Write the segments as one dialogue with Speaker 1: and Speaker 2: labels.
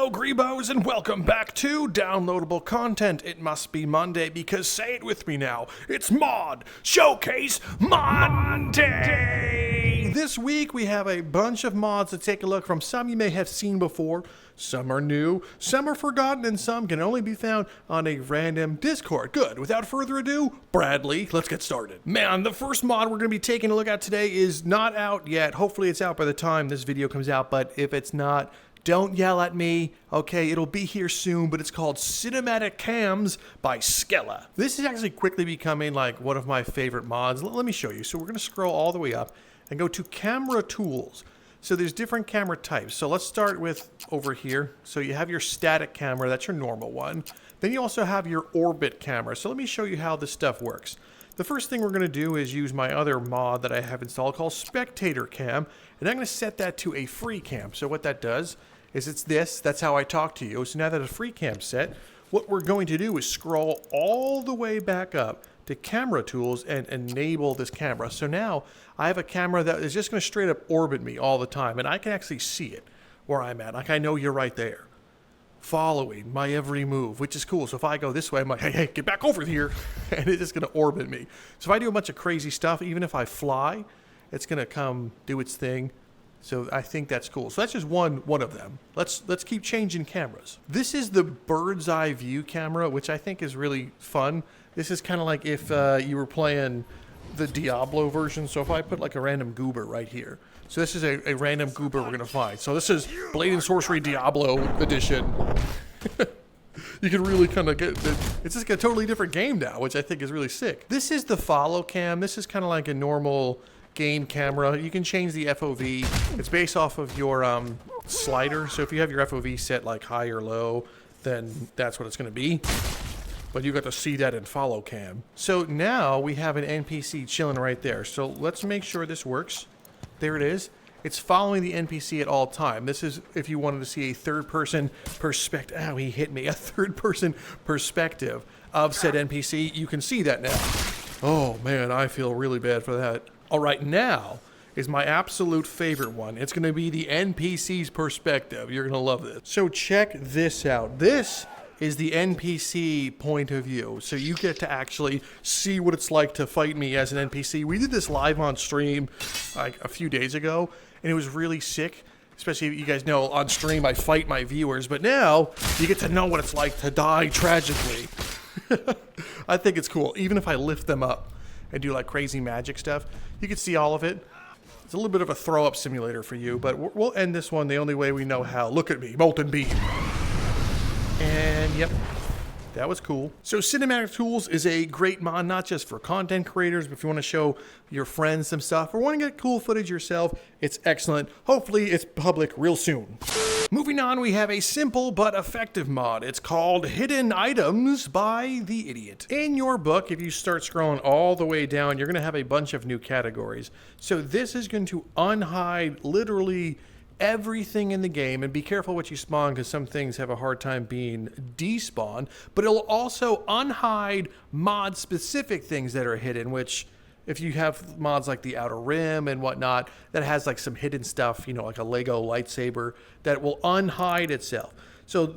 Speaker 1: Hello, Grebos, and welcome back to downloadable content. It must be Monday because, say it with me now, it's Mod Showcase Monday! This week we have a bunch of mods to take a look from. Some you may have seen before, some are new, some are forgotten, and some can only be found on a random Discord. Good, without further ado, Bradley, let's get started. Man, the first mod we're going to be taking a look at today is not out yet. Hopefully it's out by the time this video comes out, but if it's not, don't yell at me, okay? It'll be here soon, but it's called Cinematic Cams by Skele. This is actually quickly becoming like one of my favorite mods. Let me show you. So we're gonna scroll all the way up and go to camera tools. So there's different camera types. So let's start with over here. So you have your static camera, that's your normal one. Then you also have your orbit camera. So let me show you how this stuff works. The first thing we're going to do is use my other mod that I have installed called Spectator Cam, and I'm going to set that to a free cam. So what that does is that's how I talk to you. So now that a free cam's set, what we're going to do is scroll all the way back up to camera tools and enable this camera. So now I have a camera that is just going to straight up orbit me all the time, and I can actually see it where I'm at. Like I know you're right there, following my every move, which is cool. So if I go this way, I'm like, hey, get back over here, and it's just going to orbit me. So if I do a bunch of crazy stuff, even if I fly, it's going to come do its thing. So I think that's cool. So that's just one of them. Let's keep changing cameras. This is the bird's eye view camera, which I think is really fun. This is kind of like if you were playing the Diablo version. So if I put like a random goober right here. So this is a random goober we're going to find. So this is Blade and Sorcery Diablo edition. You can really kind of get, it's just a totally different game now, which I think is really sick. This is the follow cam. This is kind of like a normal game camera. You can change the FOV. It's based off of your slider. So if you have your FOV set like high or low, then that's what it's going to be. But you got to see that in follow cam. So now we have an NPC chilling right there. So let's make sure this works. There it is. It's following the NPC at all time. This is if you wanted to see a third-person perspective. Ow, he hit me. A third-person perspective of said NPC. You can see that now. Oh man, I feel really bad for that. All right, now is my absolute favorite one. It's going to be the NPC's perspective. You're going to love this. So check this out. This is the NPC point of view. So you get to actually see what it's like to fight me as an NPC. We did this live on stream like a few days ago, and it was really sick. Especially if you guys know on stream I fight my viewers, but now you get to know what it's like to die tragically. I think it's cool. Even if I lift them up and do like crazy magic stuff, you can see all of it. It's a little bit of a throw-up simulator for you, but we'll end this one the only way we know how. Look at me, Molten Beam. And yep, that was cool. So Cinematic Tools is a great mod, not just for content creators, but if you want to show your friends some stuff or want to get cool footage yourself, it's excellent. Hopefully it's public real soon. Moving on, we have a simple but effective mod. It's called Hidden Items by TheIdiot. In your book, if you start scrolling all the way down, you're going to have a bunch of new categories. So this is going to unhide literally everything in the game, and be careful what you spawn because some things have a hard time being despawned, but it'll also unhide mod specific things that are hidden, which if you have mods like the Outer Rim and whatnot that has like some hidden stuff, you know, like a Lego lightsaber that will unhide itself. So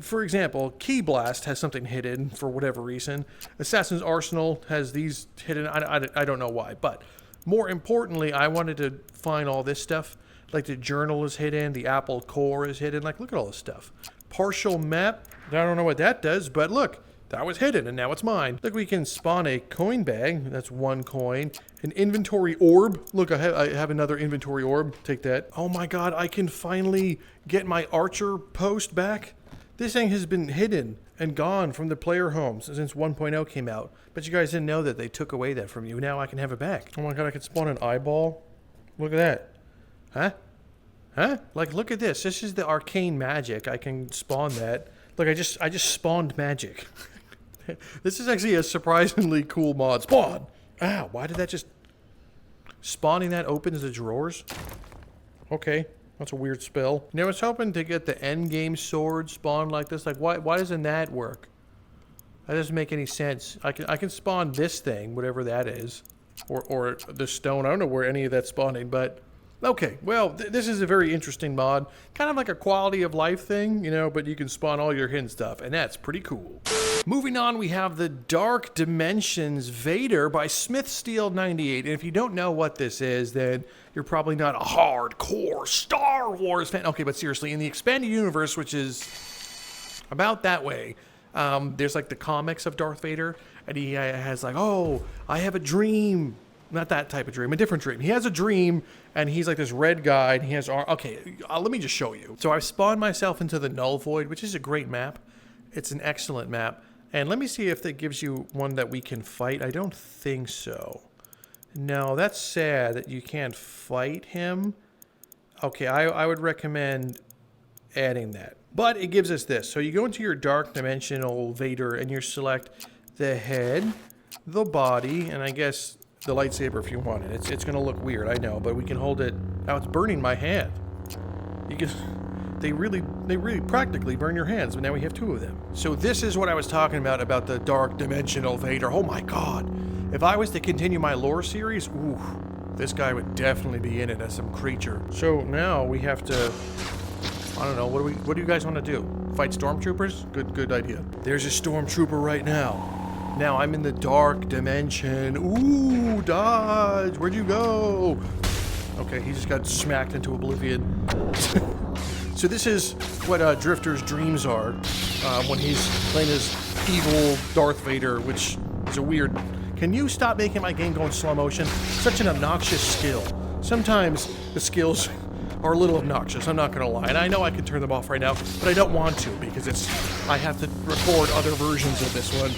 Speaker 1: for example, Key Blast has something hidden for whatever reason. Assassin's Arsenal has these hidden. I don't know why, but more importantly, I wanted to find all this stuff. Like the journal is hidden, the Apple core is hidden. Like, look at all this stuff. Partial map, I don't know what that does, but look, that was hidden and now it's mine. Look, we can spawn a coin bag, that's 1 coin. An inventory orb, look, I have another inventory orb, take that. Oh my God, I can finally get my archer post back. This thing has been hidden and gone from the player homes since 1.0 came out. But you guys didn't know that they took away that from you. Now I can have it back. Oh my God, I can spawn an eyeball. Look at that. Huh? Huh? Like, look at this. This is the arcane magic. I can spawn that. Look, I just spawned magic. This is actually a surprisingly cool mod. Spawn! Ow, why did that just... Spawning that opens the drawers? Okay, that's a weird spell. You know, I was hoping to get the endgame sword spawned like this. Like, why doesn't that work? That doesn't make any sense. I can spawn this thing, whatever that is. Or the stone. I don't know where any of that's spawning, but Okay, well, this is a very interesting mod. Kind of like a quality of life thing, you know, but you can spawn all your hidden stuff, and that's pretty cool. Moving on, we have the Dark Dimensions Vader by SmithSteel98. And if you don't know what this is, then you're probably not a hardcore Star Wars fan. Okay, but seriously, in the expanded universe, which is about that way, there's like the comics of Darth Vader, and he has like, oh, I have a dream. Not that type of dream, a different dream. He has a dream, and he's like this red guy, and he has... Okay, let me just show you. So I've spawned myself into the Null Void, which is a great map. It's an excellent map. And let me see if that gives you one that we can fight. I don't think so. No, that's sad that you can't fight him. Okay, I would recommend adding that. But it gives us this. So you go into your Dark Dimensional Vader, and you select the head, the body, and I guess... the lightsaber if you want it. It's gonna look weird, I know, but we can hold it. Now it's burning my hand. You can, they really practically burn your hands, but now we have two of them. So this is what I was talking about the Dark Dimensional Vader. Oh my god. If I was to continue my lore series, ooh, this guy would definitely be in it as some creature. So now we have to, I don't know, what do you guys want to do? Fight stormtroopers? Good idea. There's a stormtrooper right now. Now I'm in the Dark Dimension. Ooh, dodge! Where'd you go? Okay, he just got smacked into oblivion. So this is what Drifter's dreams are when he's playing as evil Darth Vader, which is a weird... Can you stop making my game go in slow motion? Such an obnoxious skill. Sometimes the skills are a little obnoxious, I'm not gonna lie. And I know I can turn them off right now, but I don't want to because I have to record other versions of this one.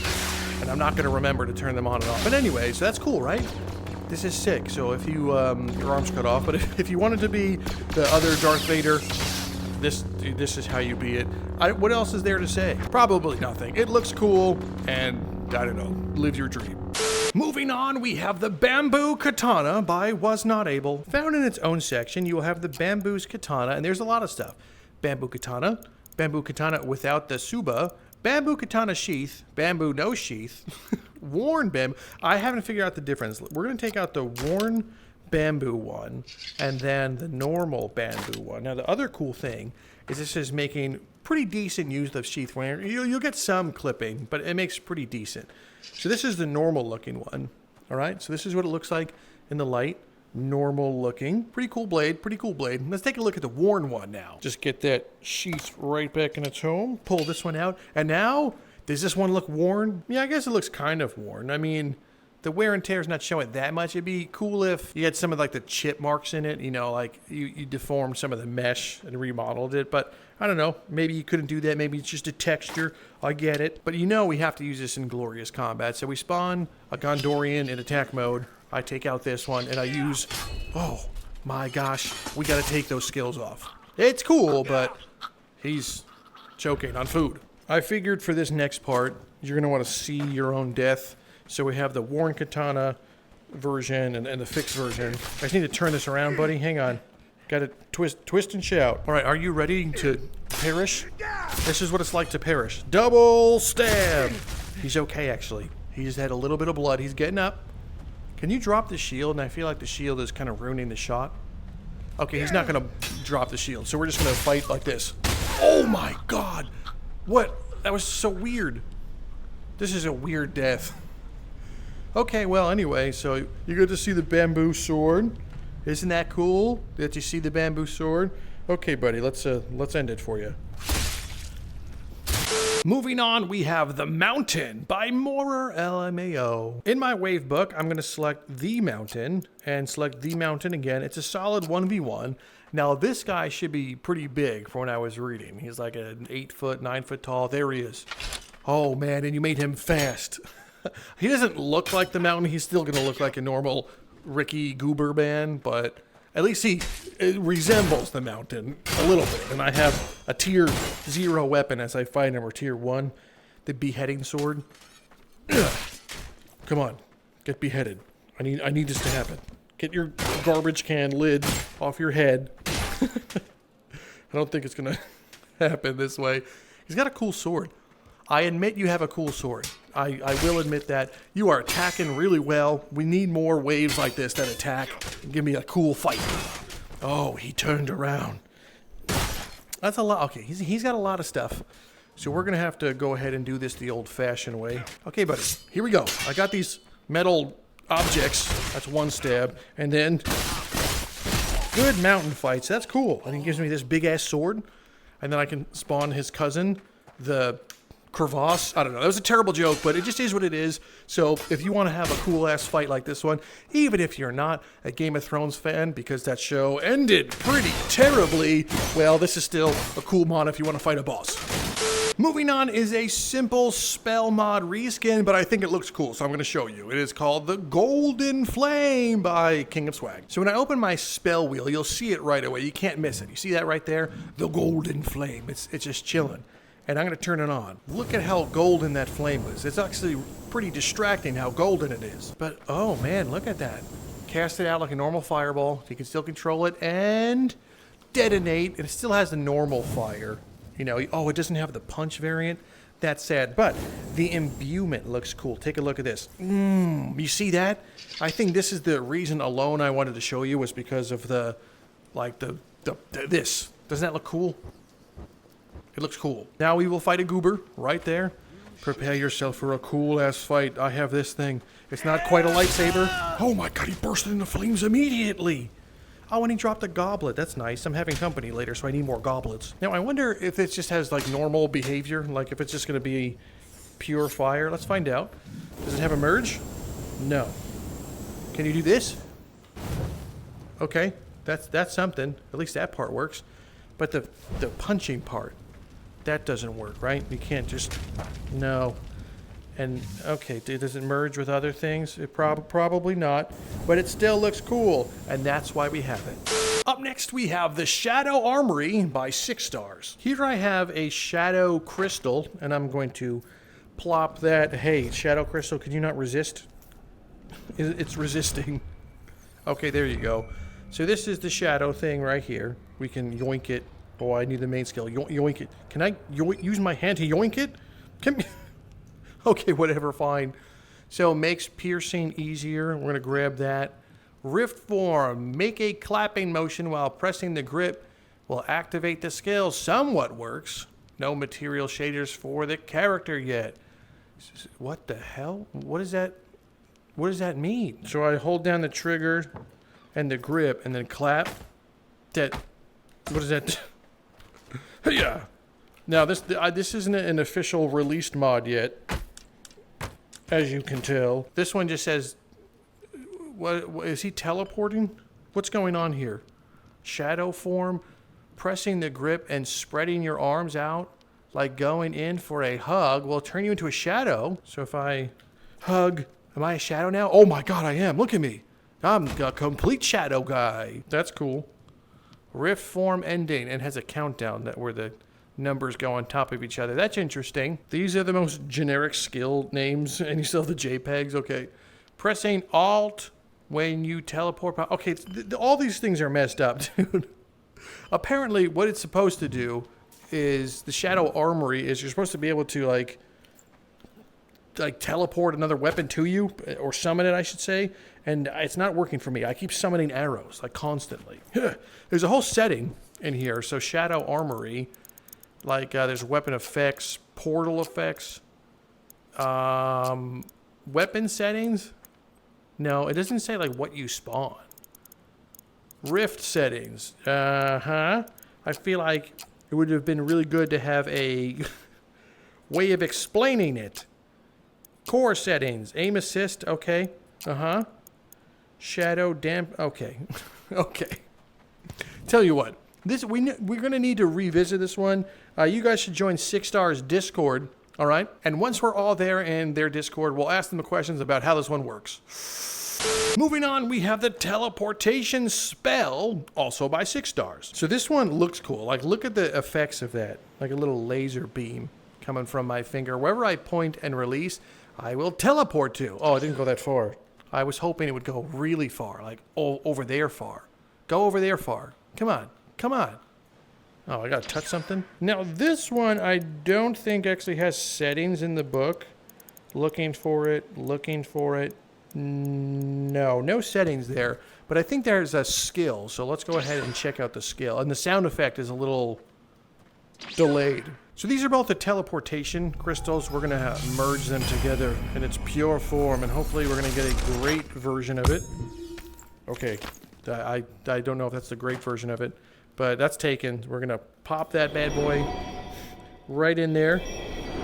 Speaker 1: And I'm not going to remember to turn them on and off. But anyway, so that's cool, right? This is sick. So if you, your arm's cut off, but if you wanted to be the other Darth Vader, this is how you be it. What else is there to say? Probably nothing. It looks cool, and I don't know, live your dream. Moving on, we have the Bamboo Katana by Wasnotable. Found in its own section, you will have the Bamboo's Katana, and there's a lot of stuff. Bamboo Katana without the Suba, Bamboo Katana Sheath, Bamboo No Sheath, Worn Bamboo. I haven't figured out the difference. We're going to take out the Worn Bamboo one and then the normal Bamboo one. Now, the other cool thing is this is making pretty decent use of sheath wear. You'll get some clipping, but it makes pretty decent. So this is the normal looking one. All right, so this is what it looks like in the light. Normal looking. Pretty cool blade. Let's take a look at the worn one now. Just get that sheath right back in its home. Pull this one out. And now, does this one look worn? Yeah, I guess it looks kind of worn. I mean, the wear and tear is not showing that much. It'd be cool if you had some of like the chip marks in it. You know, like you deformed some of the mesh and remodeled it. But I don't know. Maybe you couldn't do that. Maybe it's just a texture. I get it. But you know we have to use this in glorious combat. So we spawn a Gondorian in attack mode. I take out this one, and I use... Oh, my gosh. We got to take those skills off. It's cool, but he's choking on food. I figured for this next part, you're going to want to see your own death. So we have the Worn Katana version and the fixed version. I just need to turn this around, buddy. Hang on. Got to twist and shout. All right, are you ready to perish? This is what it's like to perish. Double stab. He's okay, actually. He just had a little bit of blood. He's getting up. Can you drop the shield? And I feel like the shield is kind of ruining the shot. Okay, he's not going to drop the shield, so we're just going to fight like this. Oh my god! What? That was so weird. This is a weird death. Okay, well, anyway, so you get to see the bamboo sword. Isn't that cool that you see the bamboo sword? Okay, buddy, let's end it for you. Moving on, we have The Mountain by MaurerLmao. In my wave book, I'm going to select The Mountain and select The Mountain again. It's a solid 1v1. Now, this guy should be pretty big from when I was reading. He's like an 8 foot, 9 foot tall. There he is. Oh, man, and you made him fast. He doesn't look like the mountain. He's still going to look like a normal Ricky Goober man, but at least he resembles the mountain a little bit. And I have a tier 0 weapon as I fight him, or tier 1, the beheading sword. Come on, get beheaded. I need this to happen. Get your garbage can lid off your head. I don't think it's gonna happen this way. He's got a cool sword. I admit you have a cool sword. I will admit that. You are attacking really well. We need more waves like this that attack and give me a cool fight. Oh, he turned around. That's a lot. Okay, he's got a lot of stuff. So we're going to have to go ahead and do this the old-fashioned way. Okay, buddy. Here we go. I got these metal objects. That's one stab. And then good mountain fights. That's cool. And he gives me this big-ass sword. And then I can spawn his cousin, the crevasse. I don't know. That was a terrible joke, but it just is what it is. So if you want to have a cool-ass fight like this one, even if you're not a Game of Thrones fan, because that show ended pretty terribly, well, this is still a cool mod if you want to fight a boss. Moving on is a simple spell mod reskin, but I think it looks cool, so I'm going to show you. It is called the Golden Flame by Kingofswag. So when I open my spell wheel, you'll see it right away. You can't miss it. You see that right there? The Golden Flame. It's just chilling. And I'm going to turn it on. Look at how golden that flame is. It's actually pretty distracting how golden it is. But, oh man, look at that. Cast it out like a normal fireball. You can still control it and detonate. And it still has the normal fire. You know, oh, it doesn't have the punch variant. That's sad. But the imbuement looks cool. Take a look at this. You see that? I think this is the reason alone I wanted to show you was because of the, like, this. Doesn't that look cool? It looks cool. Now we will fight a goober right there. Prepare yourself for a cool-ass fight. I have this thing. It's not quite a lightsaber. Oh my god, he bursted into flames immediately. Oh, and he dropped a goblet. That's nice. I'm having company later, so I need more goblets. Now, I wonder if it just has, like, normal behavior. Like, if it's just going to be pure fire. Let's find out. Does it have a merge? No. Can you do this? Okay. That's something. At least that part works. But the punching part, that doesn't work, right? You can't just... No. And, okay, does it merge with other things? It probably not. But it still looks cool, and that's why we have it. Up next, we have the Shadow Armory by SixStars. Here I have a Shadow Crystal, and I'm going to plop that. Hey, Shadow Crystal, can you not resist? It's resisting. Okay, there you go. So this is the Shadow thing right here. We can yoink it. Oh, I need the main skill. Yoink it. Can I use my hand to yoink it? Okay, whatever, fine. So makes piercing easier. We're going to grab that. Rift form. Make a clapping motion while pressing the grip will activate the skill. Somewhat works. No material shaders for the character yet. What the hell? What is that? What does that mean? So I hold down the trigger and the grip and then clap. What is that? Yeah. Now this isn't an official released mod yet. As you can tell. This one just says, what is he teleporting? What's going on here? Shadow form, pressing the grip and spreading your arms out like going in for a hug will turn you into a shadow. So if I hug, am I a shadow now? Oh my god, I am. Look at me. I'm a complete shadow guy. That's cool. Rift form ending and has a countdown that where the numbers go on top of each other. That's interesting. These are the most generic skill names, and you still have the JPEGs. Okay. Pressing Alt when you teleport. Okay, all these things are messed up, dude. Apparently, what it's supposed to do is the Shadow Armory is you're supposed to be able to, like teleport another weapon to you, or summon it, I should say, and it's not working for me. I keep summoning arrows, like, constantly. There's a whole setting in here, so Shadow Armory... Like, there's weapon effects, portal effects, weapon settings. No, it doesn't say, like, what you spawn. Rift settings. I feel like it would have been really good to have a way of explaining it. Core settings. Aim assist. Okay. Shadow damp. Okay. Okay. Tell you what. We're going to need to revisit this one. You guys should join SixStars Discord, all right? And once we're all there in their Discord, we'll ask them the questions about how this one works. Moving on, we have the Teleportation spell, also by SixStars. So this one looks cool. Like, look at the effects of that. Like a little laser beam coming from my finger. Wherever I point and release, I will teleport to. Oh, it didn't go that far. I was hoping it would go really far, like over there far. Go over there far. Come on. Come on. Oh, I gotta touch something. Now, this one I don't think actually has settings in the book. Looking for it. No settings there. But I think there's a skill, so let's go ahead and check out the skill. And the sound effect is a little delayed. So these are both the teleportation crystals. We're going to merge them together in its pure form, and hopefully we're going to get a great version of it. Okay, I don't know if that's the great version of it, but that's taken. We're going to pop that bad boy right in there.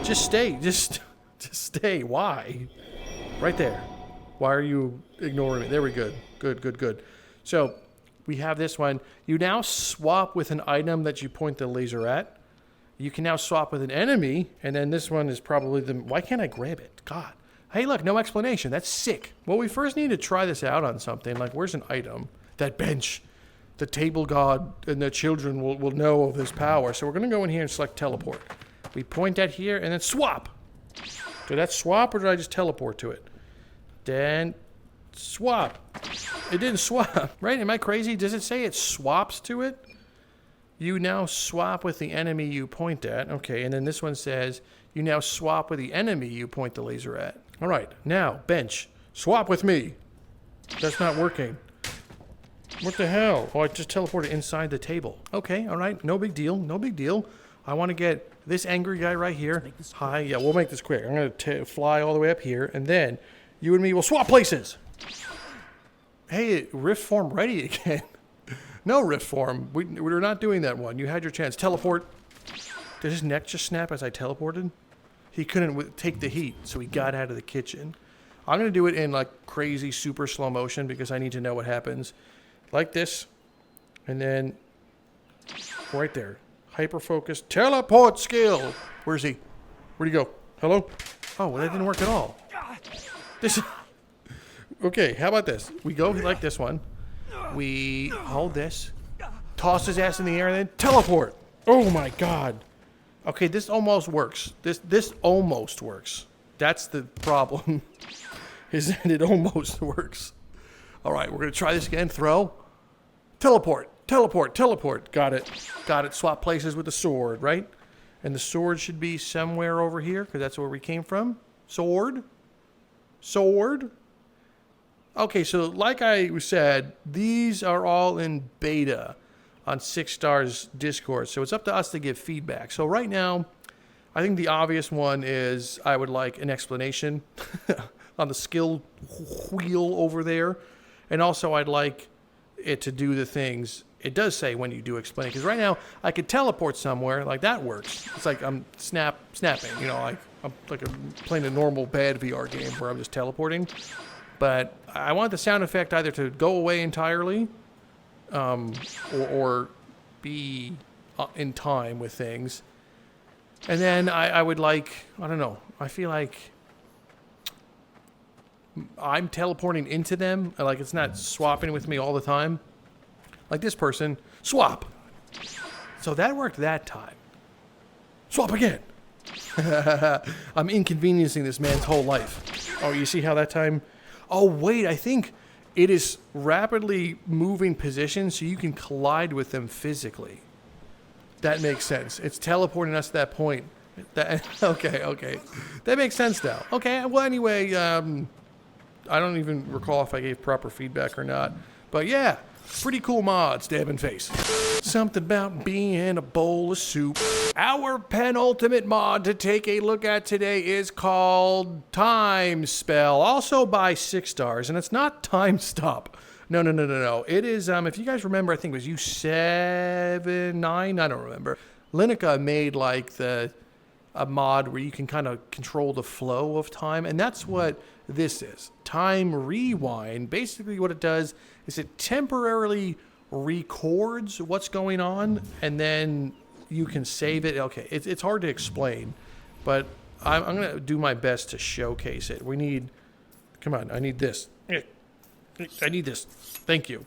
Speaker 1: Just stay. Just stay. Why? Right there. Why are you ignoring me? There we go. Good. So we have this one. You now swap with an item that you point the laser at. You can now swap with an enemy, and then this one is probably the... Why can't I grab it? God. Hey, look, no explanation. That's sick. Well, we first need to try this out on something. Like, where's an item? That bench. The table god and the children will know of this power. So we're going to go in here and select teleport. We point at here, and then swap. Did that swap, or did I just teleport to it? Then swap. It didn't swap, right? Am I crazy? Does it say it swaps to it? You now swap with the enemy you point at. Okay, and then this one says you now swap with the enemy you point the laser at. All right, now, bench. Swap with me. That's not working. What the hell? Oh, I just teleported inside the table. Okay, all right, no big deal, no big deal. I want to get this angry guy right here. Hi, yeah, we'll make this quick. I'm going to fly all the way up here, and then you and me will swap places. Hey, rift form ready again. No rift form. We're not doing that one. You had your chance. Teleport. Did his neck just snap as I teleported? He couldn't take the heat, so he got out of the kitchen. I'm going to do it in like crazy super slow motion because I need to know what happens. Like this. And then right there. Hyper focus. Teleport skill. Where's he? Where'd he go? Hello? Oh, well, that didn't work at all. This. Okay, how about this? We go like this one. We hold this, toss his ass in the air, and then teleport. Oh my god. Okay, this almost works. This almost works. That's the problem. Is that it almost works. All right, we're going to try this again. Throw. Teleport. Got it. Swap places with the sword, right? And the sword should be somewhere over here because that's where we came from. Sword. Okay, so like I said, these are all in beta on SixStars Discord, so it's up to us to give feedback. So right now, I think the obvious one is I would like an explanation on the skill wheel over there, and also I'd like it to do the things it does say when you do explain it, because right now I could teleport somewhere, like that works. It's like I'm snapping, you know, like I'm playing a normal bad VR game where I'm just teleporting. But I want the sound effect either to go away entirely or be in time with things. And then I would like, I don't know, I feel like I'm teleporting into them. Like it's not swapping with me all the time. Like this person, swap. So that worked that time. Swap again. I'm inconveniencing this man's whole life. Oh, you see how that time... Oh, wait, I think it is rapidly moving positions so you can collide with them physically. That makes sense. It's teleporting us to that point. Okay. That makes sense now. Okay, well, anyway, I don't even recall if I gave proper feedback or not. But yeah, pretty cool mod, stab in face. Something about being a bowl of soup. Our penultimate mod to take a look at today is called Time Spell, also by SixStars, and it's not Time Stop. No. It is, if you guys remember, I think it was U7, 9, I don't remember. Lineca made like a mod where you can kind of control the flow of time, and that's what this is. Time Rewind. Basically what it does is it temporarily records what's going on, and then you can save it. Okay, it's hard to explain, but I'm going to do my best to showcase it. We need... Come on, I need this. I need this. Thank you.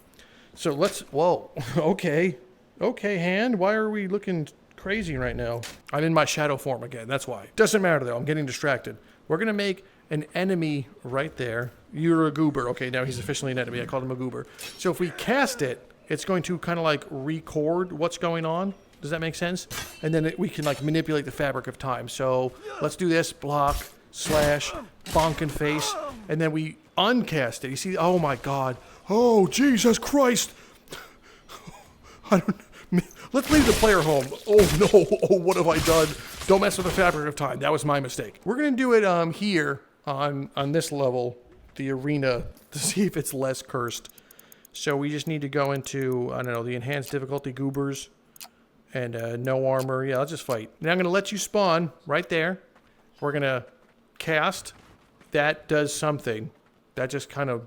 Speaker 1: So let's... Whoa. Okay, hand. Why are we looking crazy right now? I'm in my shadow form again. That's why. Doesn't matter, though. I'm getting distracted. We're going to make an enemy right there. You're a goober. Okay, now he's officially an enemy. I called him a goober. So if we cast it, it's going to kind of like record what's going on. Does that make sense? And then we can like manipulate the fabric of time. So let's do this. Block, slash, bonk and face. And then we uncast it. You see, oh my god. Oh, Jesus Christ. I don't... Let's leave the player home. Oh, no. Oh, what have I done? Don't mess with the fabric of time. That was my mistake. We're going to do it here on this level, the arena, to see if it's less cursed. So we just need to go into, I don't know, the enhanced difficulty goobers and no armor. Yeah, I'll just fight. Now I'm going to let you spawn right there. We're going to cast. That does something. That just kind of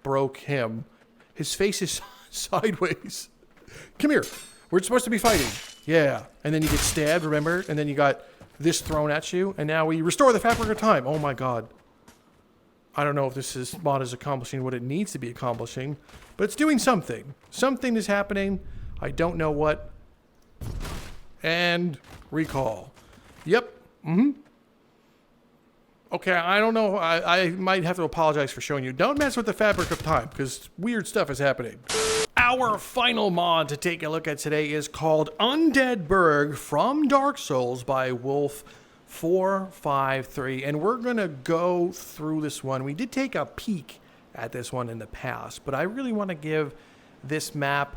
Speaker 1: broke him. His face is sideways. Come here. We're supposed to be fighting. Yeah. And then you get stabbed, remember? And then you got this thrown at you. And now we restore the fabric of time. Oh my god. I don't know if this mod is accomplishing what it needs to be accomplishing. But it's doing something. Something is happening. I don't know what. And recall. Yep. Mm-hmm. Okay, I don't know. I might have to apologize for showing you. Don't mess with the fabric of time, because weird stuff is happening. Our final mod to take a look at today is called Undead Burg from Dark Souls by Wolf453. And we're going to go through this one. We did take a peek at this one in the past, but I really want to give this map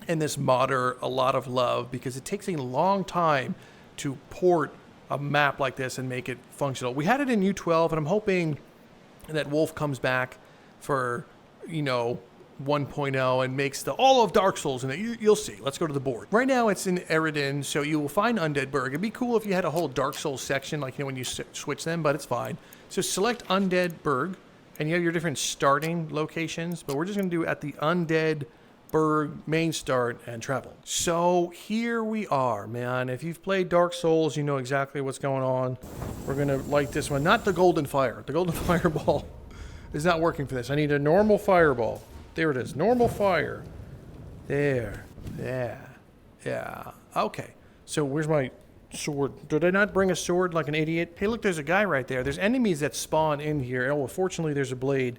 Speaker 1: and this modder a lot of love because it takes a long time to port a map like this and make it functional. We had it in U12, and I'm hoping that Wolf comes back for, you know, 1.0 and makes all of Dark Souls in it. You'll see. Let's go to the board. Right now it's in Eridan, so you will find Undead Burg. It'd be cool if you had a whole Dark Souls section, like, you know, when you switch them, but it's fine. So select Undead Burg, and you have your different starting locations, but we're just going to do at the Undead Burg main start and travel. So here we are, man. If you've played Dark Souls, you know exactly what's going on. We're gonna light this one, not the golden fire. The golden fireball is not working for this. I need a normal fireball. There it is, normal fire. There, yeah. Okay, so where's my sword? Did I not bring a sword like an idiot? Hey, look, there's a guy right there. There's enemies that spawn in here. Oh, well, fortunately, there's a blade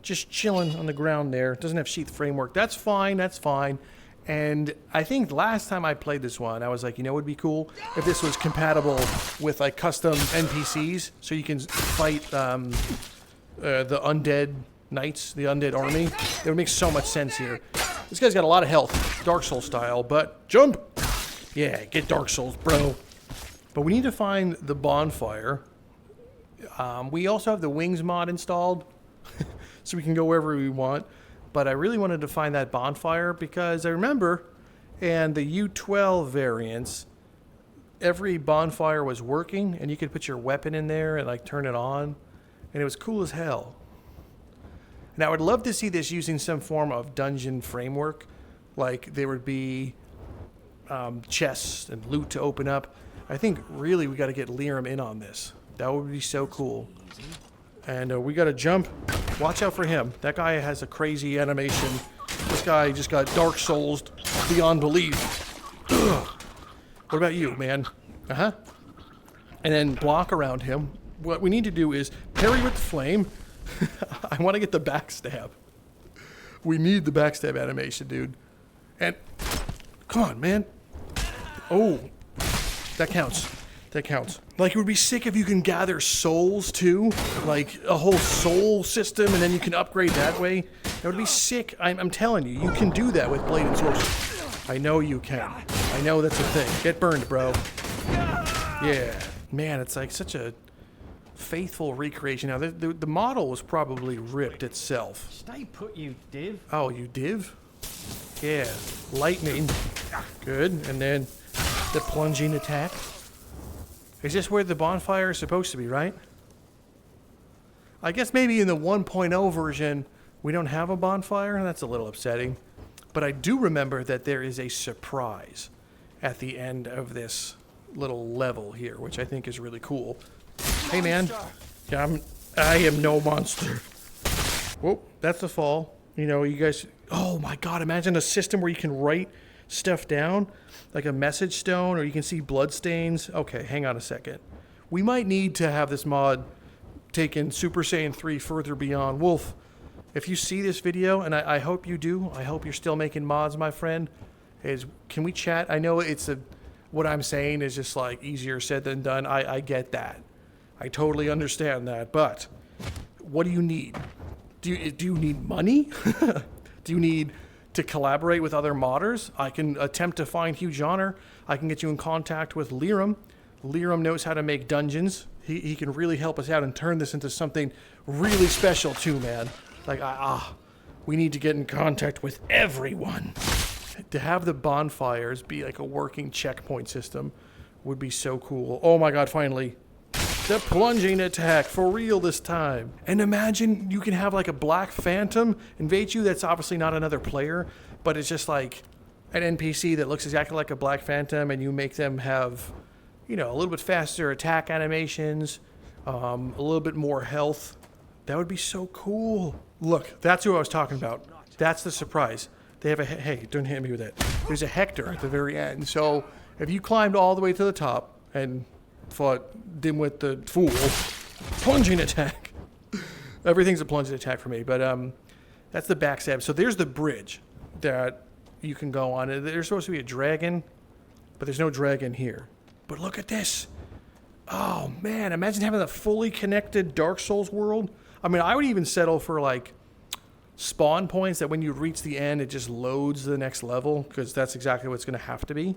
Speaker 1: just chilling on the ground there. It doesn't have sheath framework. That's fine. That's fine. And I think last time I played this one, I was like, you know, it would be cool if this was compatible with like custom NPCs, so you can fight the undead knights, the undead army. It would make so much sense here. This guy's got a lot of health, Dark Souls style, but jump. Yeah, get Dark Souls, bro. But we need to find the bonfire. We also have the wings mod installed. So we can go wherever we want. But I really wanted to find that bonfire because I remember in the U12 variants, every bonfire was working and you could put your weapon in there and like turn it on. And it was cool as hell. And I would love to see this using some form of dungeon framework. Like there would be chests and loot to open up. I think really we got to get Liam in on this. That would be so cool. And we got to jump. Watch out for him. That guy has a crazy animation. This guy just got Dark Souls beyond belief. Ugh. What about you, man? Uh-huh. And then block around him. What we need to do is parry with the flame. I want to get the backstab. We need the backstab animation, dude. And come on, man. Oh, that counts. That counts. Like, it would be sick if you can gather souls, too. Like, a whole soul system, and then you can upgrade that way. That would be sick. I'm telling you, you can do that with Blade and Sorcery. I know you can. I know that's a thing. Get burned, bro. Yeah. Man, it's like such a faithful recreation. Now, the model was probably ripped itself.
Speaker 2: Stay put, you div.
Speaker 1: Oh, you div? Yeah. Lightning. Good. And then the plunging attack. Is this where the bonfire is supposed to be, right? I guess maybe in the 1.0 version, we don't have a bonfire. That's a little upsetting. But I do remember that there is a surprise at the end of this little level here, which I think is really cool. Hey, man. Yeah, I am no monster. Whoop, that's a fall. You know, you guys... Oh, my God. Imagine a system where you can write stuff down, like a message stone, or you can see blood stains. Okay, hang on a second. We might need to have this mod taken Super Saiyan 3 further beyond. Wolf, if you see this video, and I hope you do, I hope you're still making mods, my friend, can we chat? I know what I'm saying is just like easier said than done. I get that. I totally understand that, but what do you need? Do you need money? Do you need to collaborate with other modders? I can attempt to find Huge Honor. I can get you in contact with Liram. Liram knows how to make dungeons. He can really help us out and turn this into something really special too, man. Like, we need to get in contact with everyone. To have the bonfires be like a working checkpoint system would be so cool. Oh my god, finally. The plunging attack, for real this time. And imagine you can have like a black phantom invade you. That's obviously not another player, but it's just like an NPC that looks exactly like a black phantom, and you make them have, you know, a little bit faster attack animations, a little bit more health. That would be so cool. Look, that's who I was talking about. That's the surprise. They have a, hey, don't hit me with that. There's a Hector at the very end. So if you climbed all the way to the top and fought Dimwit the Fool, plunging attack. Everything's a plunging attack for me, but that's the backstab. So there's the bridge that you can go on. There's supposed to be a dragon, but there's no dragon here. But look at this. Oh man, imagine having a fully connected Dark Souls world. I mean, I would even settle for like spawn points that when you reach the end, it just loads the next level, because that's exactly what it's going to have to be.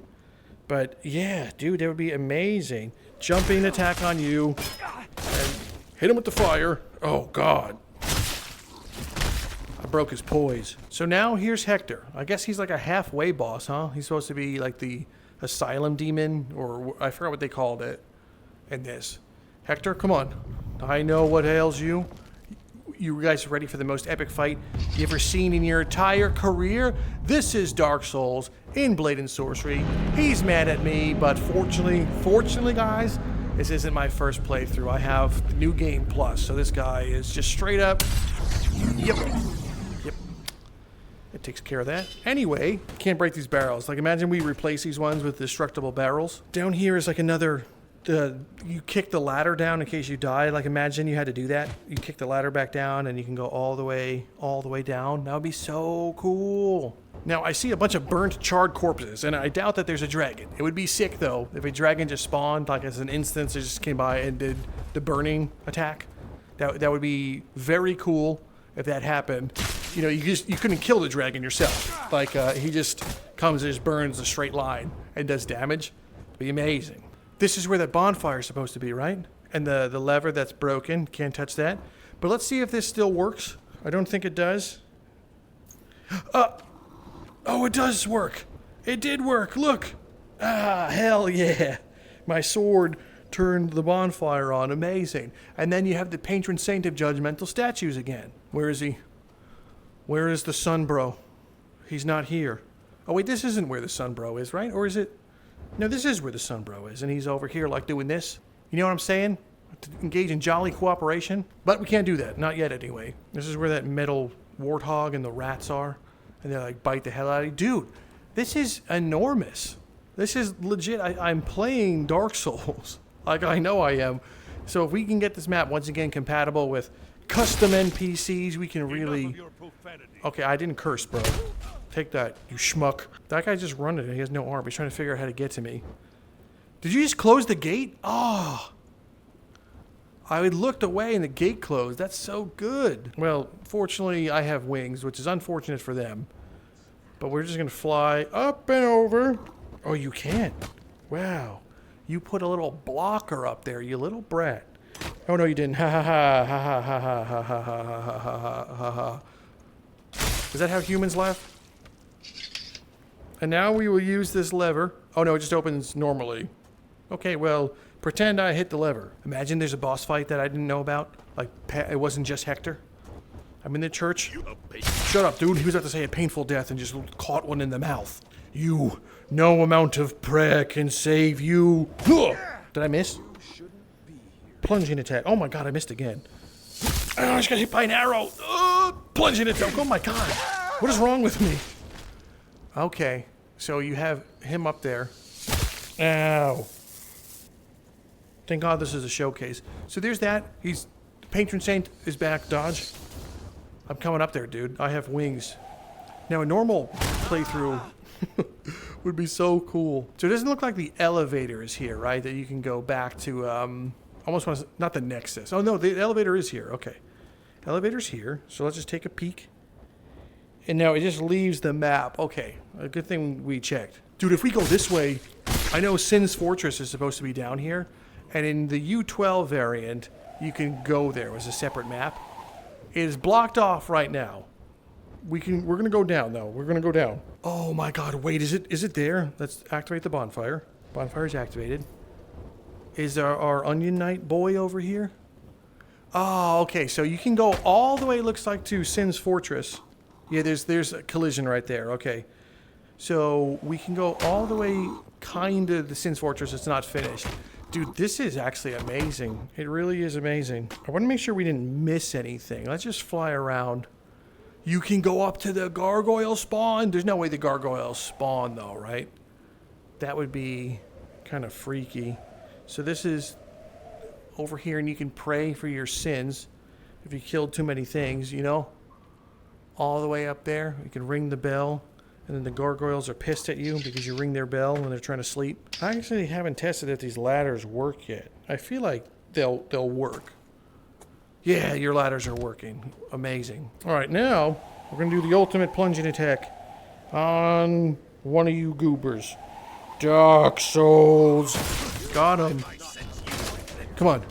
Speaker 1: But yeah, dude, that would be amazing. Jumping attack on you and hit him with the fire. Oh god. I broke his poise. So now here's Hector. I guess he's like a halfway boss, huh? He's supposed to be like the asylum demon, or I forgot what they called it in this. Hector, come on. I know what ails you. You guys ready for the most epic fight you ever seen in your entire career? This is Dark Souls in Blade and Sorcery. He's mad at me, but fortunately guys, this isn't my first playthrough. I have the New Game Plus, so this guy is just straight up, yep. It takes care of that. Anyway, can't break these barrels. Like, imagine we replace these ones with destructible barrels. Down here is like another, you kick the ladder down in case you die. Like, imagine you had to do that. You kick the ladder back down and you can go all the way down. That would be so cool. Now, I see a bunch of burnt, charred corpses, and I doubt that there's a dragon. It would be sick, though, if a dragon just spawned, like as an instance, it just came by and did the burning attack. That would be very cool if that happened. You know, you couldn't kill the dragon yourself. Like, he just comes and just burns a straight line and does damage. It'd be amazing. This is where that bonfire is supposed to be, right? And the lever that's broken, can't touch that. But let's see if this still works. I don't think it does. Oh, it does work. It did work, look. Ah, hell yeah. My sword turned the bonfire on, amazing. And then you have the patron saint of judgmental statues again. Where is he? Where is the sun bro? He's not here. Oh wait, this isn't where the sun bro is, right? Or is it? No, this is where the sun bro is, and he's over here like doing this. You know what I'm saying? To engage in jolly cooperation. But we can't do that, not yet anyway. This is where that metal warthog and the rats are, and they like bite the hell out of you. Dude, this is enormous. This is legit. I'm playing Dark Souls. Like, I know I am. So if we can get this map once again compatible with custom NPCs, we can really... Okay, I didn't curse, bro. Take that, you schmuck. That guy just running. He has no arm. He's trying to figure out how to get to me. Did you just close the gate? Oh. I had looked away and the gate closed. That's so good. Well, fortunately, I have wings, which is unfortunate for them. But we're just going to fly up and over. Oh, you can't. Wow. You put a little blocker up there, you little brat. Oh, no, you didn't. Ha ha ha ha ha ha ha ha ha ha ha ha ha. Is that how humans laugh? And now we will use this lever. Oh, no, it just opens normally. Okay, well, pretend I hit the lever. Imagine there's a boss fight that I didn't know about. Like, it wasn't just Hector. I'm in the church. Shut up, dude. He was about to say a painful death and just caught one in the mouth. You, no amount of prayer can save you. Did I miss? Plunging attack. Oh my god, I missed again. Oh, I just got hit by an arrow. Plunging attack. Oh my god. What is wrong with me? Okay, so you have him up there. Ow. Thank god this is a showcase. So there's that. He's... Patron Saint is back. Dodge. I'm coming up there, dude. I have wings. Now, a normal playthrough would be so cool. So it doesn't look like the elevator is here, right? That you can go back to, almost want to... Not the Nexus. Oh, no, the elevator is here. Okay. Elevator's here, so let's just take a peek. And now it just leaves the map. Okay, a good thing we checked. Dude, if we go this way, I know Sin's Fortress is supposed to be down here. And in the U12 variant, you can go there as a separate map. It is blocked off right now. We're gonna go down though. We're gonna go down. Oh my god, wait, is it there? Let's activate the bonfire. Bonfire's activated. Is our Onion Knight boy over here? Oh, okay, so you can go all the way, it looks like, to Sin's Fortress. Yeah, there's a collision right there, okay. So we can go all the way kind of the Sin's Fortress. It's not finished. Dude, this is actually amazing. It really is amazing. I want to make sure we didn't miss anything. Let's just fly around. You can go up to the gargoyle spawn. There's no way the gargoyles spawn though, right? That would be kind of freaky. So this is over here and you can pray for your sins if you killed too many things, you know? All the way up there. You can ring the bell. And then the gargoyles are pissed at you because you ring their bell when they're trying to sleep. I actually haven't tested if these ladders work yet. I feel like they'll work. Yeah, your ladders are working. Amazing. All right, now we're going to do the ultimate plunging attack on one of you goobers. Dark Souls. Got him. Come on.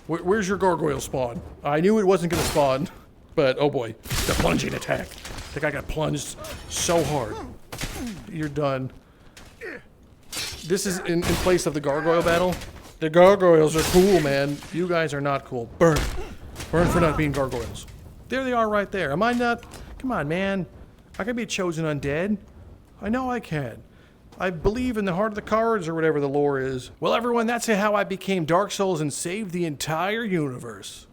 Speaker 1: Where's your gargoyle spawn? I knew it wasn't going to spawn, but oh boy, the plunging attack. The guy got plunged so hard. You're done. This is in place of the gargoyle battle. The gargoyles are cool, man. You guys are not cool. Burn. Burn for not being gargoyles. There they are right there. Am I not? Come on, man. I can be a chosen undead. I know I can. I believe in the heart of the cards or whatever the lore is. Well, everyone, that's how I became Dark Souls and saved the entire universe.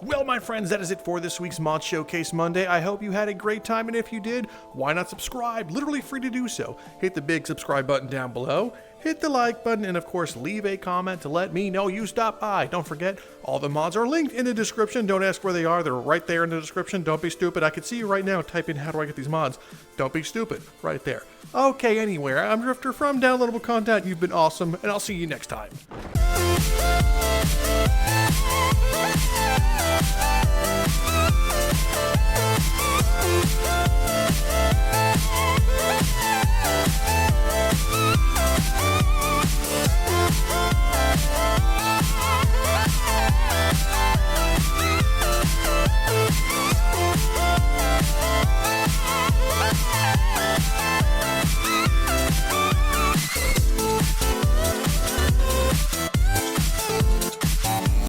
Speaker 1: Well, my friends, that is it for this week's Mod Showcase Monday. I hope you had a great time, and if you did, why not subscribe? Literally free to do so. Hit the big subscribe button down below, hit the like button, and of course, leave a comment to let me know you stopped by. Don't forget, all the mods are linked in the description. Don't ask where they are. They're right there in the description. Don't be stupid. I can see you right now. Type in, how do I get these mods? Don't be stupid. Right there. Okay, anyway, I'm Drifter from Downloadable Content. You've been awesome, and I'll see you next time.